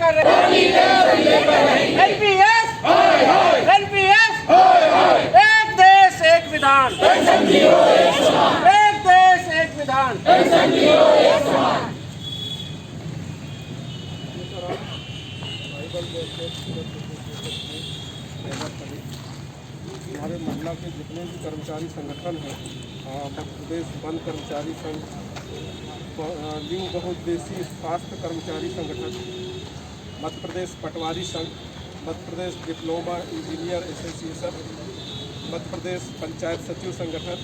लेकर एनपीएस एक देश एक विधान, एक देश एक विधान। हमारे महिला के जितने भी कर्मचारी संगठन हैं, मध्य प्रदेश वन कर्मचारी संघ, लिंग बहुउद्देशीय स्वास्थ्य कर्मचारी संगठन, मध्य प्रदेश पटवारी संघ, Madhya Pradesh diploma engineer association, Madhya Pradesh panchayat सचिव संगठन,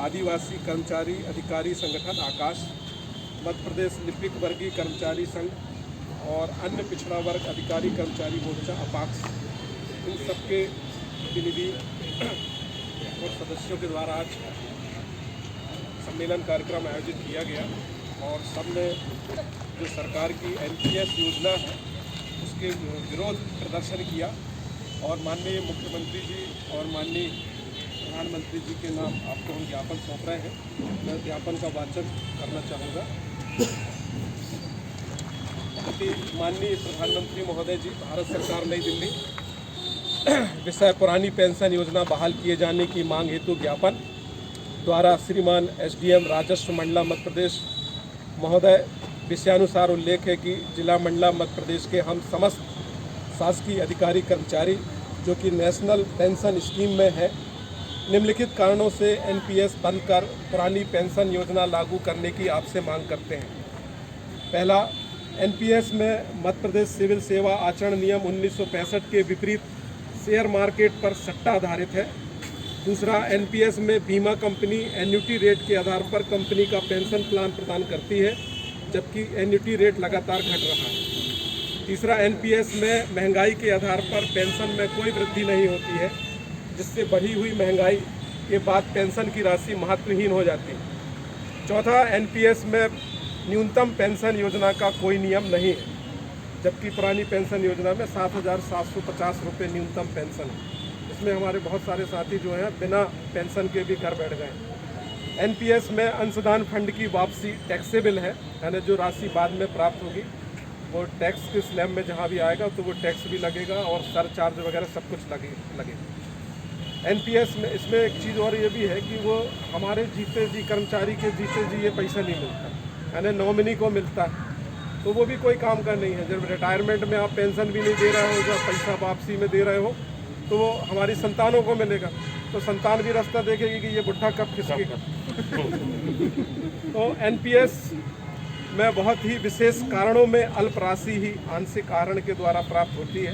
आदिवासी कर्मचारी अधिकारी संगठन आकाश, मध्य प्रदेश लिपिक वर्गीय कर्मचारी संघ और अन्य पिछड़ा वर्ग अधिकारी कर्मचारी मोर्चा अपाक्स, इन सबके प्रतिनिधि और सदस्यों के द्वारा आज सम्मेलन कार्यक्रम आयोजित किया गया और सबने जो सरकार की एनपीएस योजना है उसके विरोध प्रदर्शन किया और माननीय मुख्यमंत्री जी और माननीय प्रधानमंत्री जी के नाम आपको हम ज्ञापन सौंप रहे हैं। मैं ज्ञापन का वाचन करना चाहूँगा कि माननीय प्रधानमंत्री महोदय जी, भारत सरकार नई दिल्ली, विषय पुरानी पेंशन योजना बहाल किए जाने की मांग हेतु ज्ञापन द्वारा श्रीमान एसडीएम राजस्व मंडला मध्य प्रदेश महोदय, विषयानुसार उल्लेख है कि जिला मंडला मध्य प्रदेश के हम समस्त शासकीय अधिकारी कर्मचारी जो कि नेशनल पेंशन स्कीम में है, निम्नलिखित कारणों से एनपीएस बंद कर पुरानी पेंशन योजना लागू करने की आपसे मांग करते हैं। पहला, एनपीएस में मध्य प्रदेश सिविल सेवा आचरण नियम 1965 के विपरीत शेयर मार्केट पर सट्टा आधारित है। दूसरा, एनपीएस में बीमा कंपनी एन्युटी रेट के आधार पर कंपनी का पेंशन प्लान प्रदान करती है, जबकि एन्युटी रेट लगातार घट रहा है। तीसरा, एनपीएस में महंगाई के आधार पर पेंशन में कोई वृद्धि नहीं होती है, जिससे बढ़ी हुई महंगाई के बाद पेंशन की राशि महत्वहीन हो जाती है। चौथा, एनपीएस में न्यूनतम पेंशन योजना का कोई नियम नहीं है, जबकि पुरानी पेंशन योजना में 7,750 रुपये न्यूनतम पेंशन है। इसमें हमारे बहुत सारे साथी जो हैं बिना पेंशन के भी घर बैठ गए। एनपीएस में अंशदान फंड की वापसी टैक्सेबल है, यानी जो राशि बाद में प्राप्त होगी वो टैक्स के स्लैब में जहाँ भी आएगा तो वो टैक्स भी लगेगा और सरचार्ज वगैरह सब कुछ लगेगा। एनपीएस में इसमें एक चीज़ और ये भी है कि वो हमारे जीते जी कर्मचारी के जीते जी ये पैसा नहीं मिलता, यानी नॉमिनी को मिलता है, तो वो भी कोई काम का नहीं है। जब रिटायरमेंट में आप पेंशन भी नहीं दे रहे हो, जब पैसा वापसी में दे रहे हो, तो वो हमारी संतानों को मिलेगा, तो संतान भी रास्ता देखेगी कि ये बुढ़ा कब खिसकेगा। तो एनपीएस में बहुत ही विशेष कारणों में अल्प राशि ही आंशिक कारण के द्वारा प्राप्त होती है।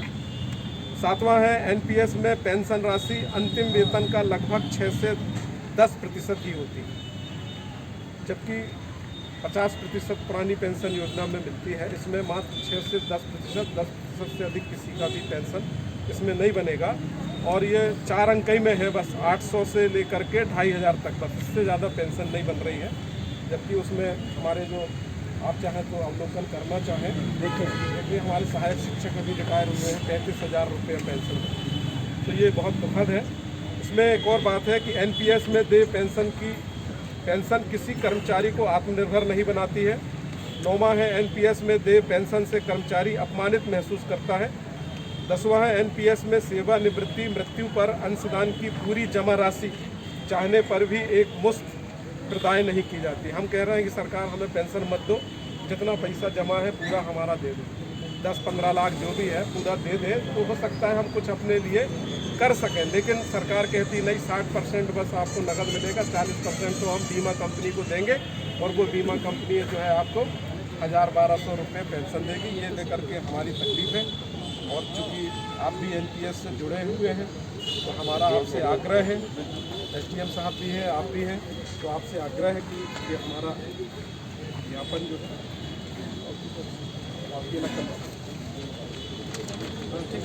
सातवां है, एनपीएस में पेंशन राशि अंतिम वेतन का लगभग 6 से 10% ही होती है, जबकि 50% पुरानी पेंशन योजना में मिलती है। इसमें मात्र 6 से 10% से अधिक किसी का भी पेंशन इसमें नहीं बनेगा और ये 4 अंक ही में है, बस 800 से लेकर के 2,500 तक, बस इससे ज़्यादा पेंशन नहीं बन रही है। जबकि उसमें हमारे जो आप चाहें तो अवलोकन करना चाहें देखिए हमारे सहायक शिक्षक अभी रिटायर हुए हैं, 35,000 रुपये पेंशन, तो ये बहुत दुखद है। इसमें एक और बात है कि एनपीएस में देय पेंशन किसी कर्मचारी को आत्मनिर्भर नहीं बनाती है। 9वां है, एनपीएस में देय पेंशन से कर्मचारी अपमानित महसूस करता है। 10वां है, एनपीएस में सेवानिवृत्ति मृत्यु पर अंशदान की पूरी जमा राशि चाहने पर भी एक मुश्त प्रदाय नहीं की जाती। हम कह रहे हैं कि सरकार हमें पेंशन मत दो, जितना पैसा जमा है पूरा हमारा दे दो, 10-15 लाख जो भी है पूरा दे दे, तो हो सकता है हम कुछ अपने लिए कर सकें। लेकिन सरकार कहती नहीं, 60% बस आपको नकद मिलेगा, 40% तो हम बीमा कंपनी को देंगे और वो बीमा कंपनी जो है आपको 1,000-1,200 रुपये पेंशन देगी। ये लेकर के हमारी तकलीफ है और चूँकि आप भी एनपीएस से जुड़े हुए हैं तो हमारा आपसे आग्रह है, एसडीएम साहब भी हैं, आप भी हैं, तो आपसे आग्रह है कि ये हमारा ज्ञापन जो है ठीक